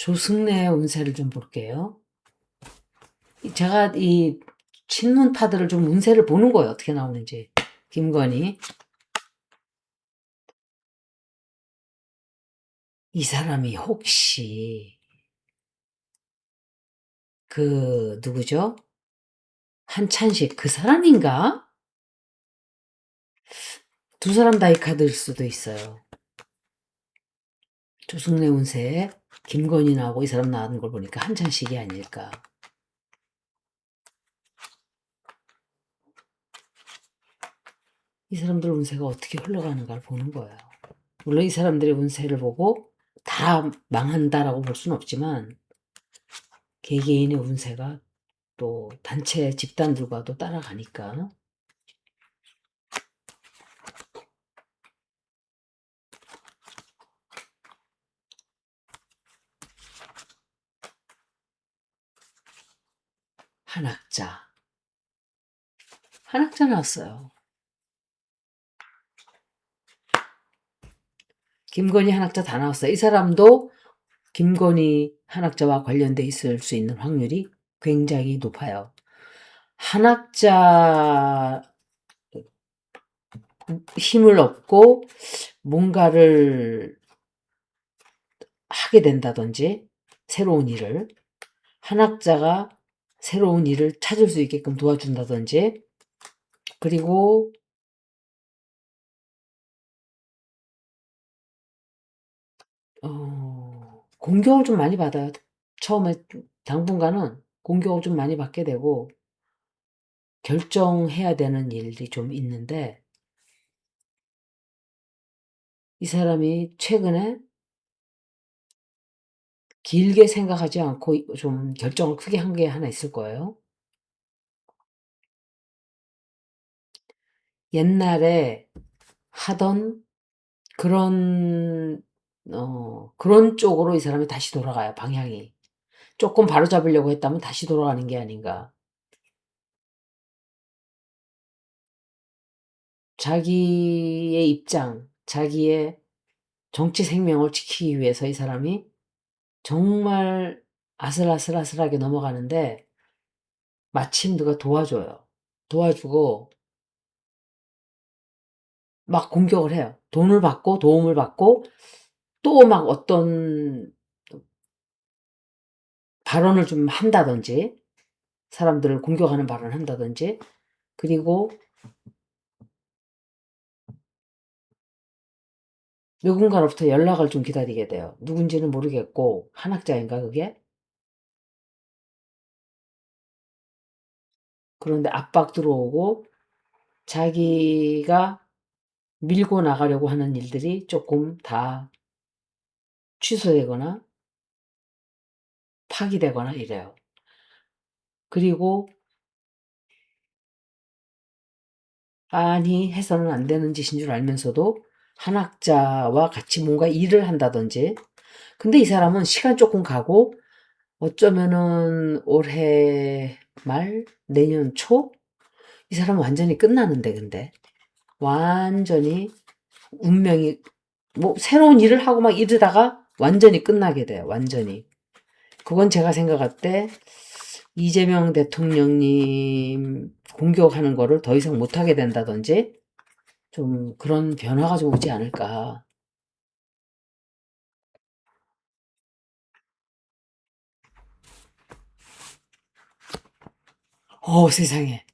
조승래의 운세를 좀 볼게요. 제가 이 신문파들을 좀 운세를 보는 거예요. 어떻게 나오는지. 김건희. 이 사람이 혹시 누구죠? 한찬식 그 사람인가? 두 사람 다 이 카드일 수도 있어요. 조승래 운세에 김건희 나오고 이 사람 나오는 걸 보니까 한찬식이 아닐까. 이 사람들 운세가 어떻게 흘러가는가를 보는 거예요. 물론 이 사람들의 운세를 보고 다 망한다라고 볼 수는 없지만 개개인의 운세가 또 단체 집단들과도 따라가니까. 한학자. 한학자 나왔어요. 김건희 한학자 다 나왔어요. 이 사람도 김건희 한학자와 관련돼 있을 수 있는 확률이 굉장히 높아요. 한학자 힘을 얻고 뭔가를 하게 된다든지 새로운 일을 한학자가 새로운 일을 찾을 수 있게끔 도와준다든지 그리고 공격을 좀 많이 받아요. 처음에 당분간은 공격을 좀 많이 받게 되고 결정해야 되는 일이 좀 있는데 이 사람이 최근에 길게 생각하지 않고 좀 결정을 크게 한 게 하나 있을 거예요. 옛날에 하던 그런 그런 쪽으로 이 사람이 다시 돌아가요, 방향이. 조금 바로잡으려고 했다면 다시 돌아가는 게 아닌가. 자기의 입장, 자기의 정치 생명을 지키기 위해서 이 사람이 정말 아슬아슬아슬하게 넘어가는데 마침 누가 도와줘요. 도와주고 막 공격을 해요. 돈을 받고 도움을 받고 또 막 어떤 발언을 좀 한다든지 사람들을 공격하는 발언을 한다든지 그리고 누군가로부터 연락을 좀 기다리게 돼요. 누군지는 모르겠고 한학자인가 그게? 그런데 압박 들어오고 자기가 밀고 나가려고 하는 일들이 조금 다 취소되거나 파기되거나 이래요. 그리고 아니 해서는 안 되는 짓인 줄 알면서도 한학자와 같이 뭔가 일을 한다든지 근데 이 사람은 시간 조금 가고 어쩌면은 올해 말 내년 초 이 사람은 완전히 끝나는데 근데 완전히 운명이 뭐 새로운 일을 하고 막 이러다가 완전히 끝나게 돼요. 완전히. 그건 제가 생각할 때 이재명 대통령님 공격하는 거를 더 이상 못하게 된다든지 좀 그런 변화가 좀 오지 않을까. 세상에.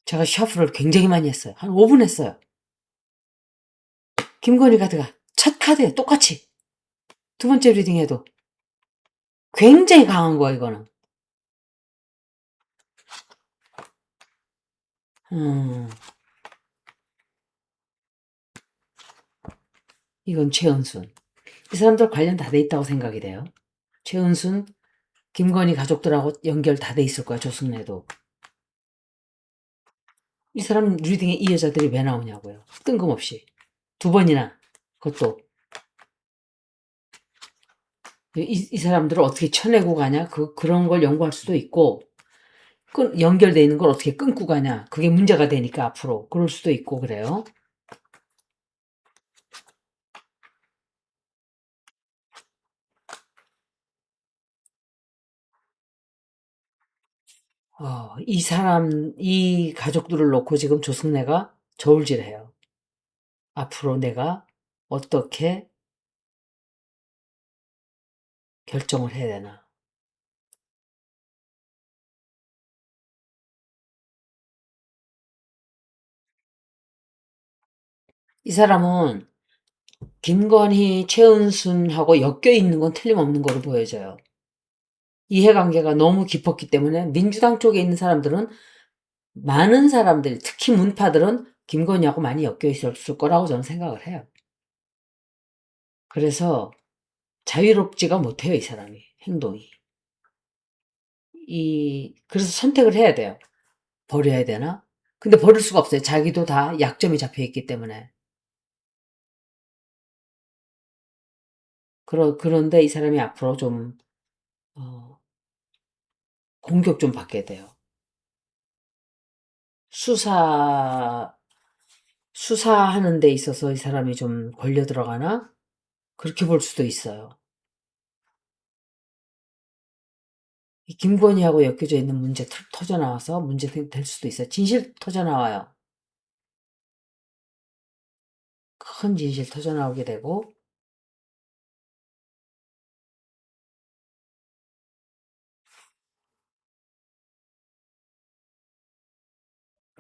제가 셔플을 굉장히 많이 했어요. 한 5분 했어요. 김건희 카드가 첫 카드에 똑같이 두 번째 리딩에도 굉장히 강한 거야 이거는. 음, 이건 최은순. 이 사람들 관련 다 돼 있다고 생각이 돼요. 최은순, 김건희 가족들하고 연결 다 돼 있을 거야 조승래도. 이 사람 리딩에 이 여자들이 왜 나오냐고요. 뜬금없이. 두 번이나. 그것도. 이 사람들을 어떻게 쳐내고 가냐? 그런 걸 연구할 수도 있고, 연결돼 있는 걸 어떻게 끊고 가냐? 그게 문제가 되니까 앞으로. 그럴 수도 있고, 그래요. 이 가족들을 놓고 지금 조승래가 저울질해요. 앞으로 내가 어떻게 결정을 해야 되나. 이 사람은 김건희, 최은순하고 엮여 있는 건 틀림없는 거로 보여져요. 이해관계가 너무 깊었기 때문에 민주당 쪽에 있는 사람들은 많은 사람들, 특히 문파들은 김건희하고 많이 엮여 있었을 거라고 저는 생각을 해요. 그래서 자유롭지가 못해요, 이 사람이. 행동이. 그래서 선택을 해야 돼요. 버려야 되나? 근데 버릴 수가 없어요. 자기도 다 약점이 잡혀 있기 때문에. 그런데 이 사람이 앞으로 좀, 어, 공격 좀 받게 돼요. 수사, 수사하는 데 있어서 이 사람이 좀 걸려 들어가나? 그렇게 볼 수도 있어요. 이 김건희하고 엮여져 있는 문제 터져 나와서 문제 될 수도 있어요. 진실 터져 나와요. 큰 진실 터져 나오게 되고,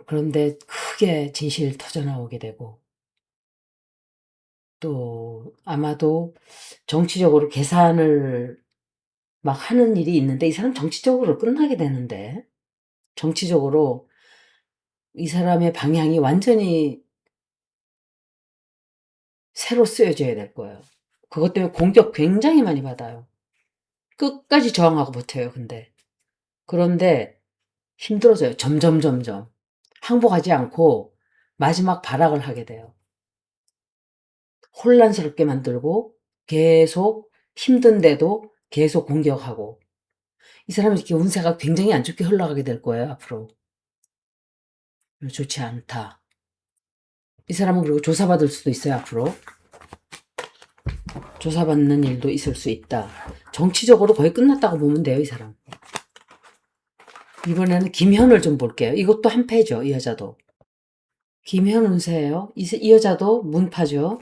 그런데 크게 진실 터져 나오게 되고, 또 아마도 정치적으로 계산을 막 하는 일이 있는데 이 사람 정치적으로 끝나게 되는데 정치적으로 이 사람의 방향이 완전히 새로 쓰여져야 될 거예요. 그것 때문에 공격 굉장히 많이 받아요. 끝까지 저항하고 버텨요, 근데. 그런데 힘들어져요. 점점. 항복하지 않고 마지막 발악을 하게 돼요. 혼란스럽게 만들고 계속 힘든데도 계속 공격하고 이 사람은 이렇게 운세가 굉장히 안 좋게 흘러가게 될 거예요, 앞으로. 좋지 않다. 이 사람은 그리고 조사받을 수도 있어요, 앞으로. 조사받는 일도 있을 수 있다. 정치적으로 거의 끝났다고 보면 돼요, 이 사람. 이번에는 김현을 좀 볼게요. 이것도 한 패죠, 이 여자도. 김현 운세예요. 이 여자도 문파죠.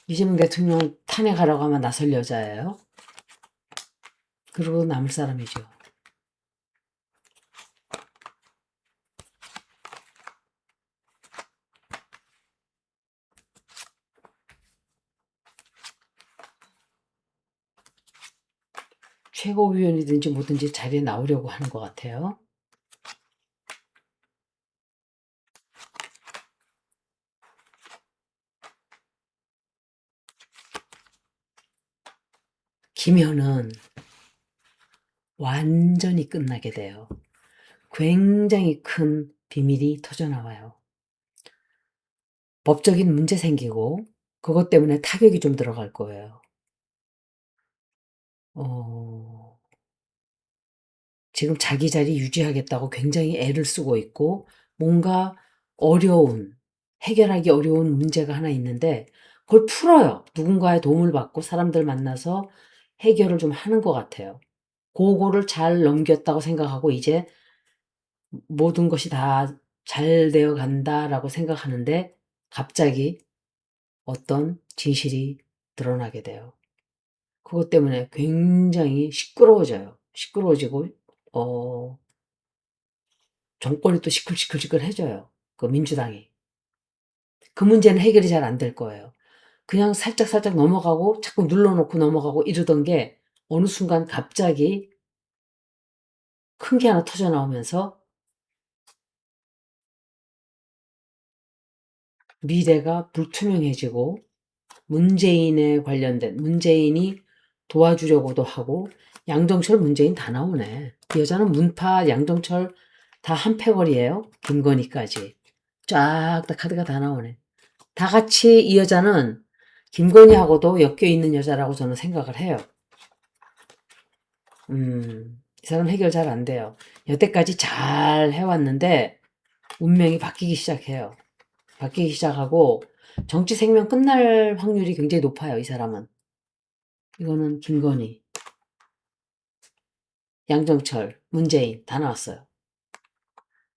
이재명 대통령 탄핵하라고 하면 나설 여자예요. 그리고 남을 사람이죠. 최고위원이든지 뭐든지 자리에 나오려고 하는 것 같아요. 김현은 완전히 끝나게 돼요. 굉장히 큰 비밀이 터져나와요. 법적인 문제 생기고 그것 때문에 타격이 좀 들어갈 거예요. 어, 지금 자기 자리 유지하겠다고 굉장히 애를 쓰고 있고 뭔가 어려운 해결하기 어려운 문제가 하나 있는데 그걸 풀어요. 누군가의 도움을 받고 사람들 만나서 해결을 좀 하는 것 같아요. 그거를 잘 넘겼다고 생각하고 이제 모든 것이 다 잘 되어 간다라고 생각하는데 갑자기 어떤 진실이 드러나게 돼요. 그것 때문에 굉장히 시끄러워져요. 시끄러워지고 어 정권이 또 시끌시끌시끌해져요. 그 민주당이. 그 문제는 해결이 잘 안 될 거예요. 그냥 살짝살짝 넘어가고 자꾸 눌러놓고 넘어가고 이러던 게 어느 순간 갑자기 큰 게 하나 터져 나오면서 미래가 불투명해지고 문재인에 관련된 문재인이 도와주려고도 하고 양정철 문재인 다 나오네. 이 여자는 문파 양정철 다 한 패거리예요. 김건희까지. 쫙 다 카드가 다 나오네. 다 같이 이 여자는 김건희하고도 엮여 있는 여자라고 저는 생각을 해요. 이 사람 해결 잘 안 돼요. 여태까지 잘 해왔는데 운명이 바뀌기 시작해요. 바뀌기 시작하고 정치 생명 끝날 확률이 굉장히 높아요. 이 사람은. 이거는 김건희. 양정철, 문재인 다 나왔어요.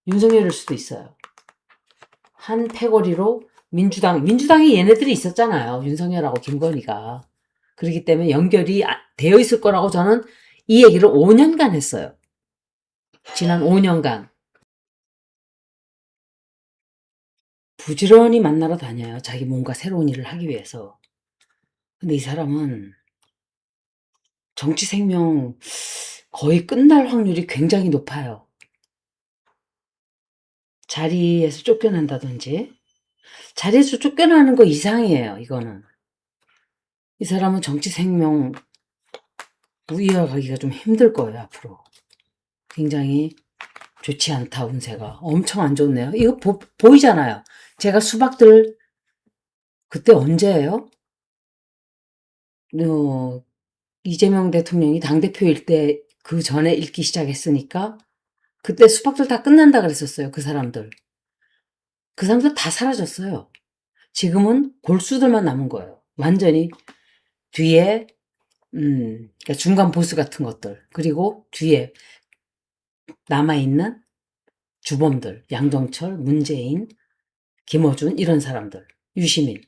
윤석열일 수도 있어요. 한 패거리로 민주당이 얘네들이 있었잖아요. 윤석열하고 김건희가. 그렇기 때문에 연결이 되어 있을 거라고 저는 이 얘기를 5년간 했어요. 지난 5년간. 부지런히 만나러 다녀요. 자기 뭔가 새로운 일을 하기 위해서. 근데 이 사람은 정치 생명 거의 끝날 확률이 굉장히 높아요. 자리에서 쫓겨난다든지. 자리에서 쫓겨나는 거 이상이에요. 이거는. 이 사람은 정치 생명 이어가기가 좀 힘들 거예요. 앞으로. 굉장히 좋지 않다. 운세가. 엄청 안 좋네요. 이거 보이잖아요. 제가 수박들 그때 언제예요? 이재명 대통령이 당대표일 때 그 전에 읽기 시작했으니까 그때 수박들 다 끝난다 그랬었어요. 그 사람들 다 사라졌어요. 지금은 골수들만 남은 거예요. 완전히 뒤에 그러니까 중간 보스 같은 것들 그리고 뒤에 남아있는 주범들 양정철, 문재인, 김어준 이런 사람들 유시민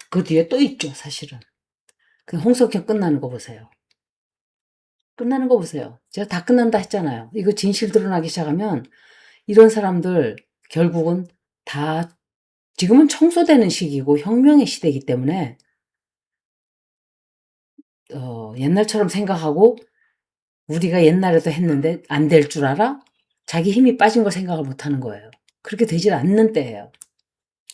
그 뒤에 또 있죠. 사실은 그 홍석현 끝나는 거 보세요. 끝나는 거 보세요. 제가 다 끝난다 했잖아요. 이거 진실 드러나기 시작하면 이런 사람들 결국은 다 지금은 청소되는 시기고 혁명의 시대이기 때문에 옛날처럼 생각하고 우리가 옛날에도 했는데 안 될 줄 알아? 자기 힘이 빠진 걸 생각을 못 하는 거예요. 그렇게 되질 않는 때예요.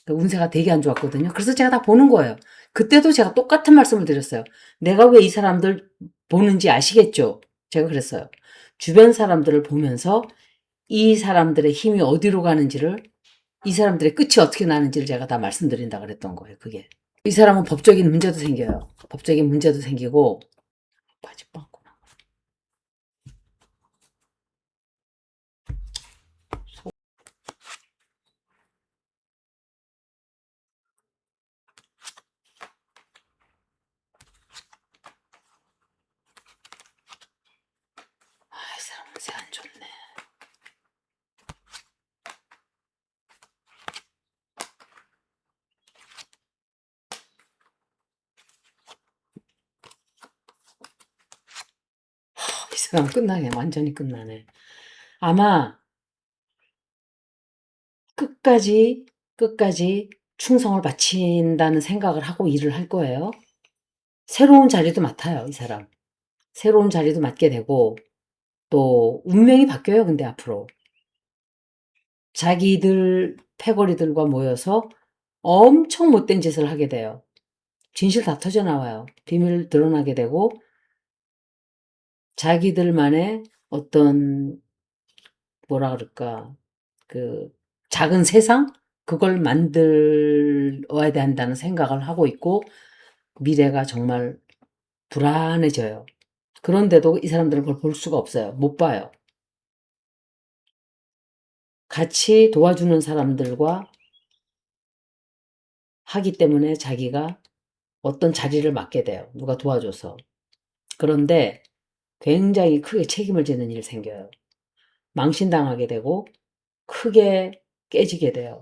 운세가 되게 안 좋았거든요. 그래서 제가 다 보는 거예요. 그때도 제가 똑같은 말씀을 드렸어요. 내가 왜 이 사람들 보는지 아시겠죠? 제가 그랬어요. 주변 사람들을 보면서 이 사람들의 힘이 어디로 가는지를 이 사람들의 끝이 어떻게 나는지를 제가 다 말씀드린다 그랬던 거예요. 그게. 이 사람은 법적인 문제도 생겨요. 법적인 문제도 생기고 바지 빵꾸나. 이 사람 운세 안 좋네. 이 사람 끝나네. 완전히 끝나네. 아마 끝까지 충성을 바친다는 생각을 하고 일을 할 거예요. 새로운 자리도 맡아요, 이 사람. 새로운 자리도 맡게 되고, 또, 운명이 바뀌어요, 근데 앞으로. 자기들, 패거리들과 모여서 엄청 못된 짓을 하게 돼요. 진실 다 터져 나와요. 비밀 드러나게 되고, 자기들만의 어떤, 뭐라 그럴까, 그, 작은 세상? 그걸 만들어야 된다는 생각을 하고 있고, 미래가 정말 불안해져요. 그런데도 이 사람들은 그걸 볼 수가 없어요. 못 봐요. 같이 도와주는 사람들과 하기 때문에 자기가 어떤 자리를 맡게 돼요. 누가 도와줘서. 그런데 굉장히 크게 책임을 지는 일이 생겨요. 망신당하게 되고 크게 깨지게 돼요.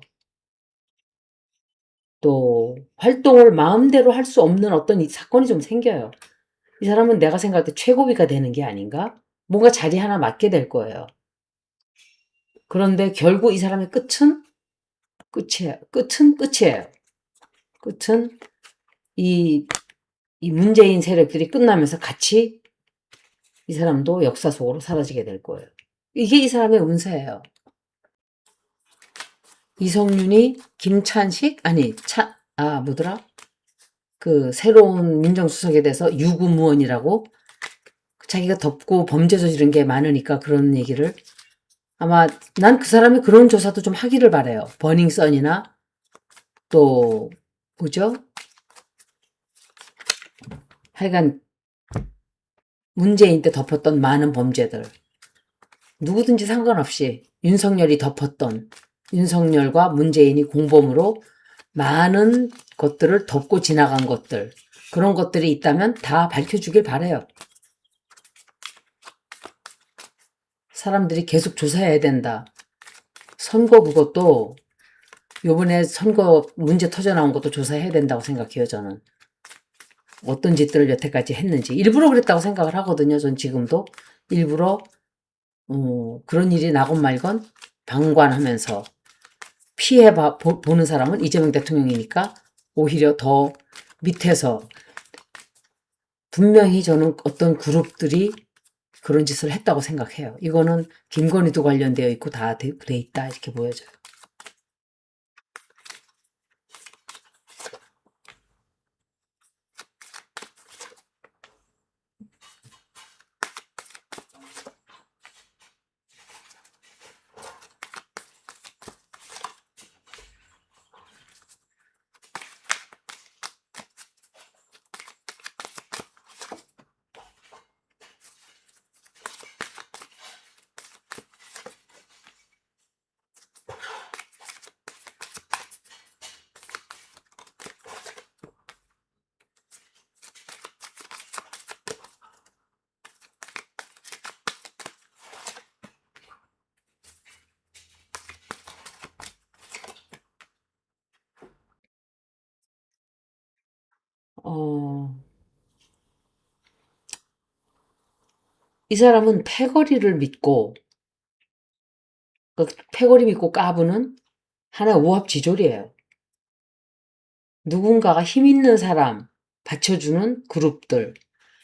또 활동을 마음대로 할 수 없는 어떤 사건이 좀 생겨요. 이 사람은 내가 생각할 때 최고위가 되는 게 아닌가? 뭔가 자리 하나 맡게 될 거예요. 그런데 결국 이 사람의 끝은 끝이에요. 끝은 끝이에요. 끝은 이 문재인 세력들이 끝나면서 같이 이 사람도 역사 속으로 사라지게 될 거예요. 이게 이 사람의 운세예요. 이성윤이 김찬식 뭐더라? 그 새로운 민정수석에 대해서 유구무원이라고 자기가 덮고 범죄 저지른 게 많으니까 그런 얘기를 아마 난 그 사람이 그런 조사도 좀 하기를 바래요. 버닝썬이나 또 뭐죠? 하여간 문재인 때 덮었던 많은 범죄들 누구든지 상관없이 윤석열이 덮었던 윤석열과 문재인이 공범으로 많은 것들을 덮고 지나간 것들 그런 것들이 있다면 다 밝혀주길 바래요. 사람들이 계속 조사해야 된다. 선거 그것도 요번에 선거 문제 터져 나온 것도 조사해야 된다고 생각해요, 저는. 어떤 짓들을 여태까지 했는지. 일부러 그랬다고 생각을 하거든요, 전 지금도. 일부러, 그런 일이 나건 말건 방관하면서 피해 보는 사람은 이재명 대통령이니까 오히려 더 밑에서 분명히 저는 어떤 그룹들이 그런 짓을 했다고 생각해요. 이거는 김건희도 관련되어 있고 다 돼 있다 이렇게 보여져요. 어, 이 사람은 패거리를 믿고 그 패거리 믿고 까부는 하나의 오합지졸이에요. 누군가가 힘 있는 사람 받쳐주는 그룹들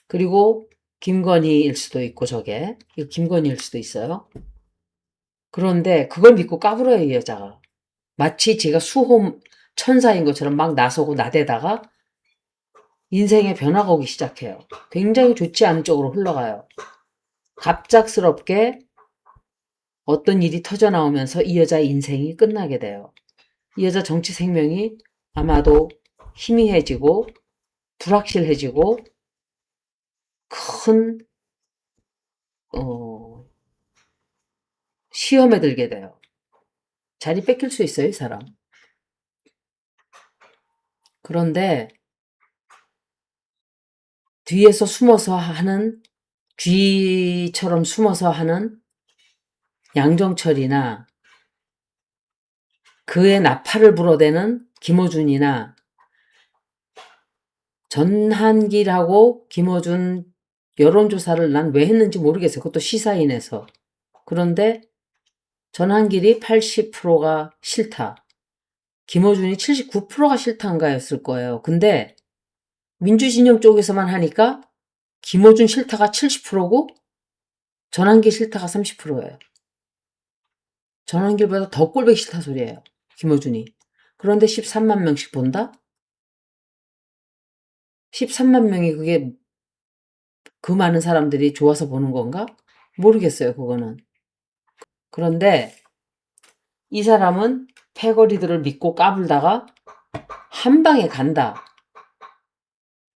그리고 김건희일 수도 있고 저게 이거 김건희일 수도 있어요. 그런데 그걸 믿고 까불어요 이 여자가. 마치 제가 수호 천사인 것처럼 막 나서고 나대다가 인생의 변화가 오기 시작해요. 굉장히 좋지 않은 쪽으로 흘러가요. 갑작스럽게 어떤 일이 터져 나오면서 이 여자의 인생이 끝나게 돼요. 이 여자 정치 생명이 아마도 희미해지고 불확실해지고 큰 시험에 들게 돼요. 자리 뺏길 수 있어요, 이 사람. 그런데 뒤에서 숨어서 하는 쥐처럼 숨어서 하는 양정철이나 그의 나팔을 불어대는 김어준이나 전한길하고 김어준 여론조사를 난 왜 했는지 모르겠어요. 그것도 시사인에서. 그런데 전한길이 80%가 싫다. 김어준이 79%가 싫다인가였을 거예요. 근데 민주진영 쪽에서만 하니까 김어준 싫다가 70%고 전한길 싫다가 30%예요. 전한길보다 더 꼴보기 싫다 소리예요. 김어준이. 그런데 13만 명씩 본다? 13만 명이 그게 그 많은 사람들이 좋아서 보는 건가? 모르겠어요, 그거는. 그런데 이 사람은 패거리들을 믿고 까불다가 한 방에 간다.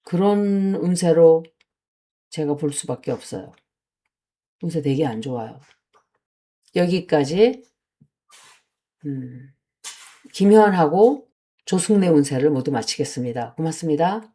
그런 운세로 제가 볼 수밖에 없어요. 운세 되게 안 좋아요. 여기까지 김현하고 조승래 운세를 모두 마치겠습니다. 고맙습니다.